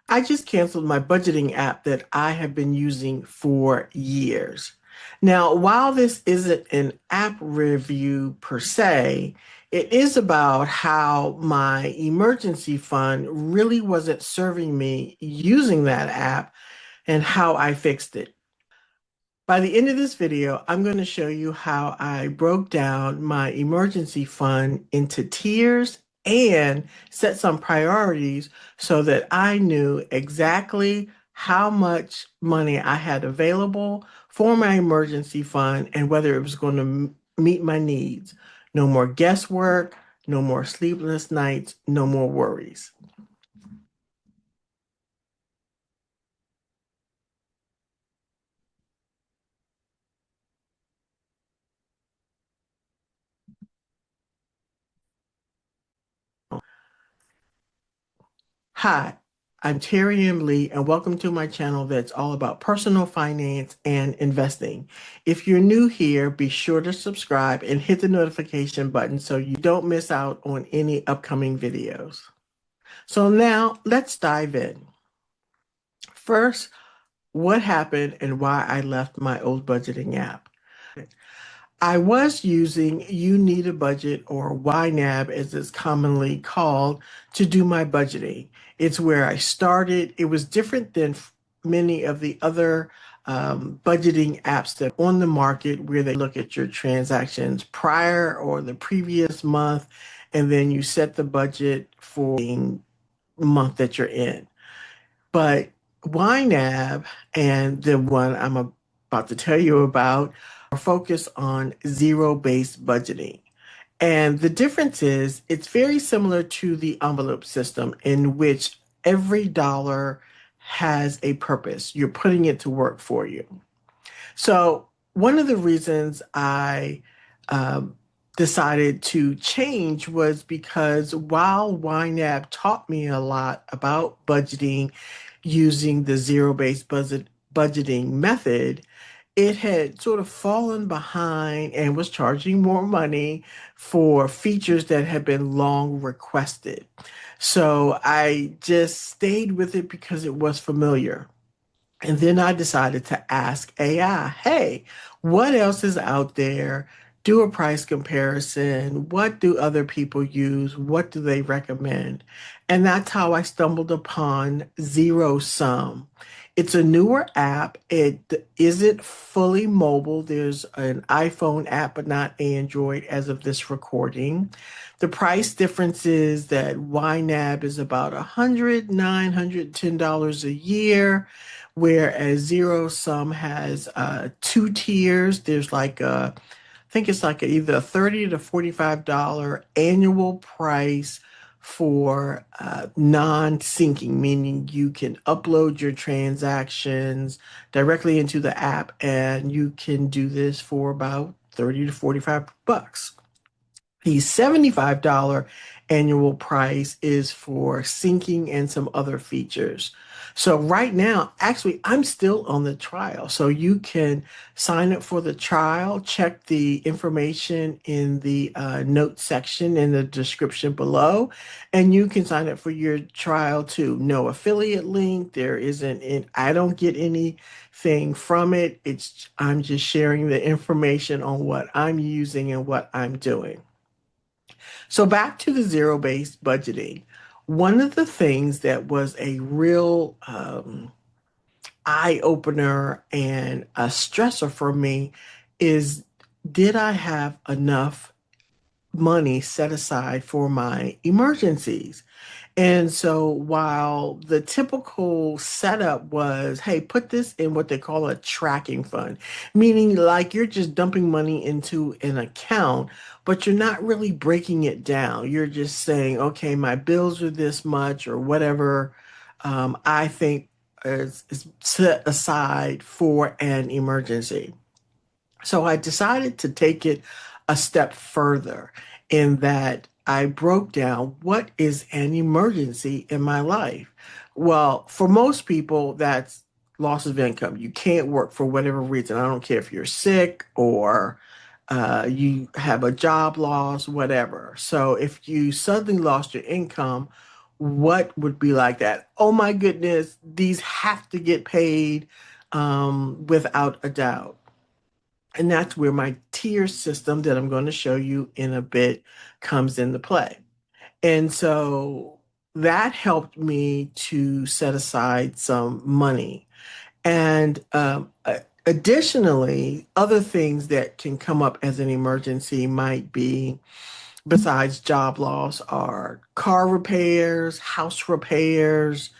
I just canceled my budgeting app that I have been using for years. Now, while this isn't an app review per se, it is about how my emergency fund really wasn't serving me using that app and how I fixed it. By the end of this video, I'm going to show you how I broke down my emergency fund into tiers and set some priorities so that I knew exactly how much money I had available for my emergency fund and whether it was going to meet my needs. No more guesswork, no more sleepless nights, no more worries. Hi, I'm Terry M. Lee, and welcome to my channel that's all about personal finance and investing. If you're new here, be sure to subscribe and hit the notification button so you don't miss out on any upcoming videos. So now let's dive in. First, what happened and why I left my old budgeting app. I was using You Need a Budget, or YNAB as it's commonly called, to do my budgeting. It's where I started. It was different than many of the other budgeting apps that are on the market where they look at your transactions prior or the previous month, and then you set the budget for the month that you're in. But YNAB and the one I'm about to tell you about are focused on zero-based budgeting. And the difference is it's very similar to the envelope system in which every dollar has a purpose. You're putting it to work for you. So one of the reasons I um, decided to change was because while YNAB taught me a lot about budgeting using the zero-based budgeting method, it had sort of fallen behind and was charging more money for features that had been long requested. So I just stayed with it because it was familiar. And then I decided to ask AI, hey, what else is out there? Do a price comparison. What do other people use? What do they recommend? And that's how I stumbled upon Zerosum. It's a newer app. It isn't fully mobile. There's an iPhone app, but not Android as of this recording. The price difference is that YNAB is about $910 a year, whereas Zero Sum has two tiers. There's like I think it's like either a $30 to $45 annual price for non-syncing, meaning you can upload your transactions directly into the app, and you can do this for about 30 to 45 bucks. The $75 annual price is for syncing and some other features. So right now, actually, I'm still on the trial. So you can sign up for the trial, check the information in the note section in the description below, and you can sign up for your trial too. No affiliate link. I don't get anything from it. I'm just sharing the information on what I'm using and what I'm doing. So back to the zero-based budgeting. One of the things that was a real eye opener and a stressor for me is, did I have enough money set aside for my emergencies? And so while the typical setup was, hey, put this in what they call a tracking fund, meaning like you're just dumping money into an account, but you're not really breaking it down. You're just saying, okay, my bills are this much or whatever I think is set aside for an emergency. So I decided to take it a step further in that I broke down what is an emergency in my life. Well, for most people, that's loss of income. You can't work for whatever reason. I don't care if you're sick or you have a job loss, whatever. So if you suddenly lost your income, what would be like that. Oh my goodness, these have to get paid without a doubt. And that's where my tier system that I'm going to show you in a bit comes into play. And so that helped me to set aside some money. And additionally, other things that can come up as an emergency might be, besides job loss, are car repairs, house repairs,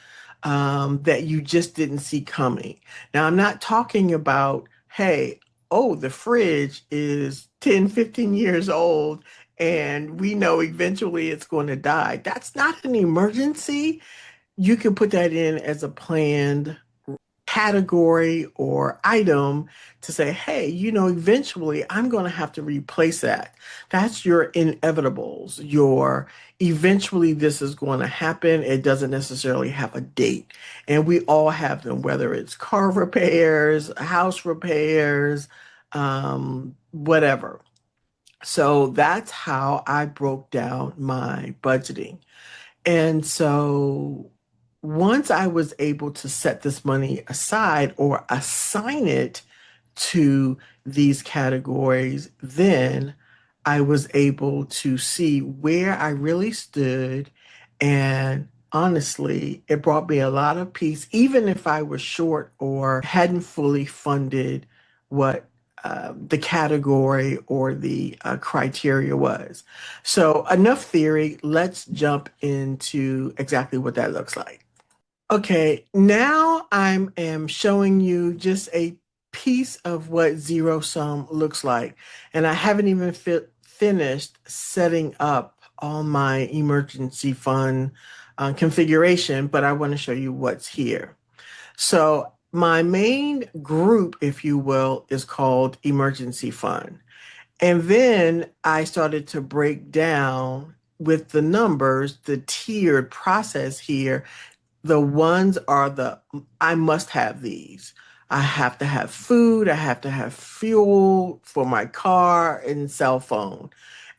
that you just didn't see coming. Now, I'm not talking about, hey, oh, the fridge is 10, 15 years old and we know eventually it's going to die. That's not an emergency. You can put that in as a planned category or item to say, hey, eventually I'm going to have to replace that. That's your inevitables. Your eventually this is going to happen. It doesn't necessarily have a date. And we all have them, whether it's car repairs, house repairs, whatever. So that's how I broke down my budgeting. And so once I was able to set this money aside or assign it to these categories, then I was able to see where I really stood. And honestly, it brought me a lot of peace, even if I was short or hadn't fully funded what the category or the criteria was. So, enough theory. Let's jump into exactly what that looks like. Okay, now I am showing you just a piece of what zero sum looks like. And I haven't even finished setting up all my emergency fund configuration, but I want to show you what's here. So my main group, if you will, is called emergency fund. And then I started to break down with the numbers, the tiered process here. The ones are I must have these. I have to have food, I have to have fuel for my car and cell phone.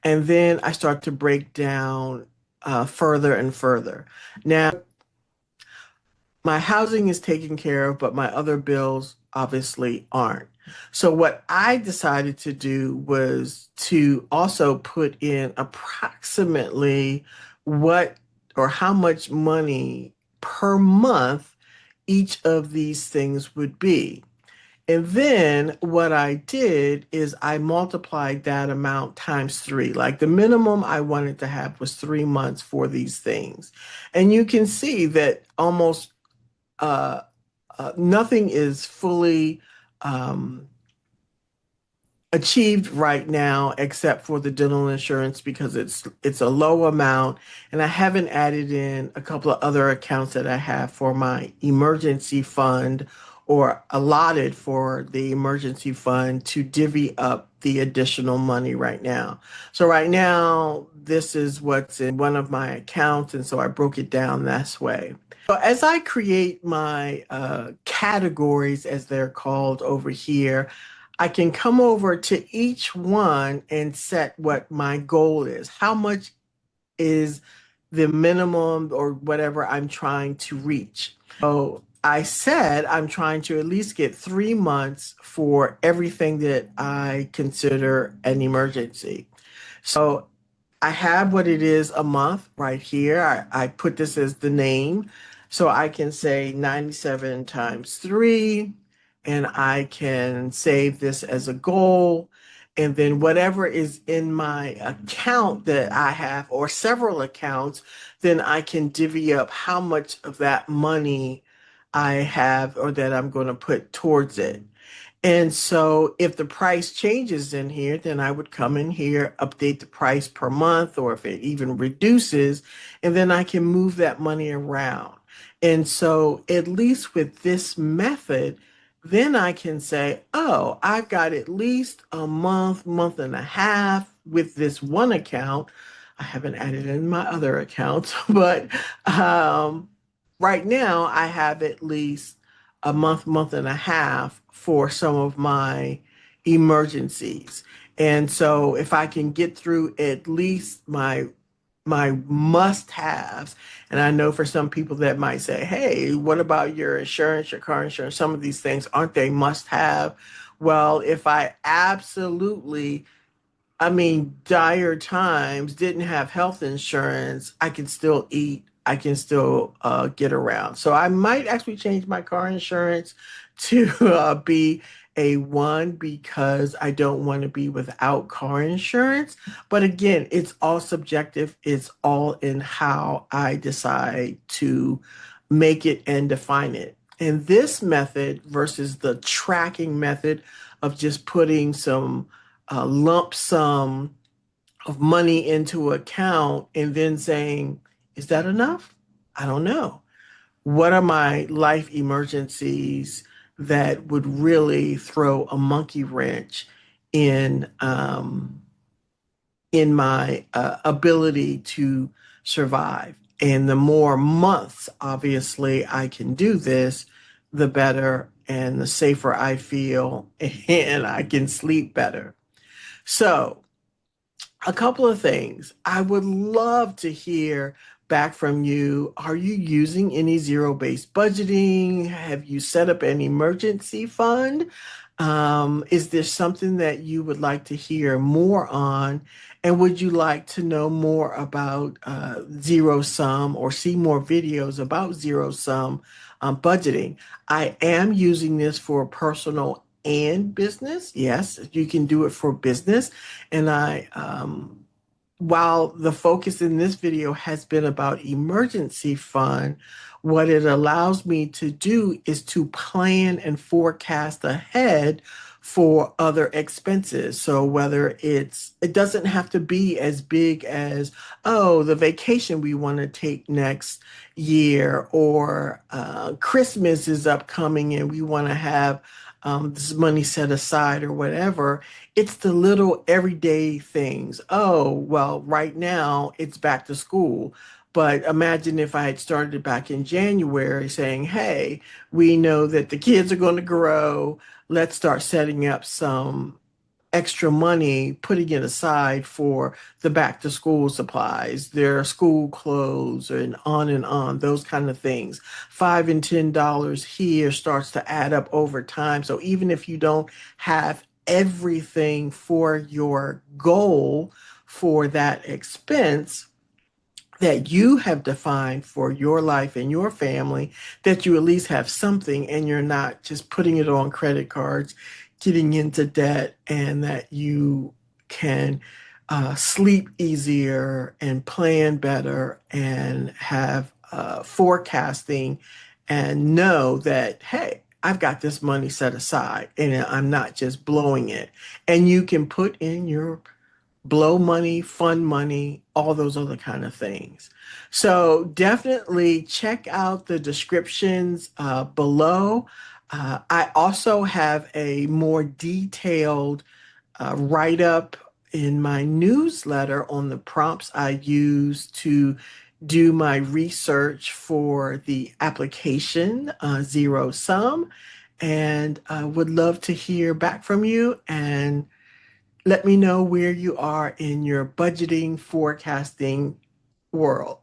And then I start to break down further and further. Now, my housing is taken care of, but my other bills obviously aren't. So what I decided to do was to also put in approximately what or how much money per month each of these things would be. And then what I did is I multiplied that amount times three. Like the minimum I wanted to have was 3 months for these things. And you can see that almost uh, nothing is fully um, achieved right now except for the dental insurance because it's a low amount, and I haven't added in a couple of other accounts that I have for my emergency fund or allotted for the emergency fund to divvy up the additional money right now. So right now this is what's in one of my accounts, and so I broke it down this way. So as I create my categories, as they're called over here, I can come over to each one and set what my goal is. How much is the minimum or whatever I'm trying to reach? So I said I'm trying to at least get 3 months for everything that I consider an emergency. So I have what it is a month right here. I put this as the name. So I can say 97 times 3, and I can save this as a goal. And then whatever is in my account that I have, or several accounts, then I can divvy up how much of that money I have or that I'm going to put towards it. And so if the price changes in here, then I would come in here, update the price per month, or if it even reduces, and then I can move that money around. And so at least with this method, then I can say, oh, I've got at least a month, month and a half with this one account. I haven't added in my other accounts, but right now I have at least a month, month and a half for some of my emergencies. And so if I can get through at least my must-haves. And I know for some people that might say, hey, what about your insurance, your car insurance? Some of these things, aren't they must-have? Well, if I absolutely, I mean, dire times, didn't have health insurance, I can still eat, I can still get around. So I might actually change my car insurance to be a one because I don't want to be without car insurance. But again, it's all subjective. It's all in how I decide to make it and define it. And this method versus the tracking method of just putting some lump sum of money into account and then saying, is that enough? I don't know. What are my life emergencies that would really throw a monkey wrench in in my ability to survive? And the more months, obviously, I can do this, the better and the safer I feel, and I can sleep better. So, a couple of things. I would love to hear back from you. Are you using any zero-based budgeting? Have you set up an emergency fund? Is there something that you would like to hear more on? And would you like to know more about zero sum or see more videos about zero sum budgeting? I am using this for personal and business. Yes, you can do it for business. And while the focus in this video has been about emergency fund, what it allows me to do is to plan and forecast ahead for other expenses. So whether it doesn't have to be as big as, oh, the vacation we want to take next year, or Christmas is upcoming and we want to have this money set aside or whatever. It's the little everyday things. Oh, well, right now it's back to school. But imagine if I had started back in January saying, hey, we know that the kids are going to grow. Let's start setting up some extra money, putting it aside for the back to school supplies, their school clothes, and on, those kind of things. $5 and $10 here starts to add up over time. So even if you don't have everything for your goal for that expense, that you have defined for your life and your family, that you at least have something and you're not just putting it on credit cards, getting into debt, and that you can sleep easier and plan better and have forecasting and know that, hey, I've got this money set aside and I'm not just blowing it. And you can put in your blow money, fund money, all those other kind of things. So definitely check out the descriptions below. I also have a more detailed write up in my newsletter on the prompts I use to do my research for the application Zero Sum. And I would love to hear back from you and let me know where you are in your budgeting forecasting world.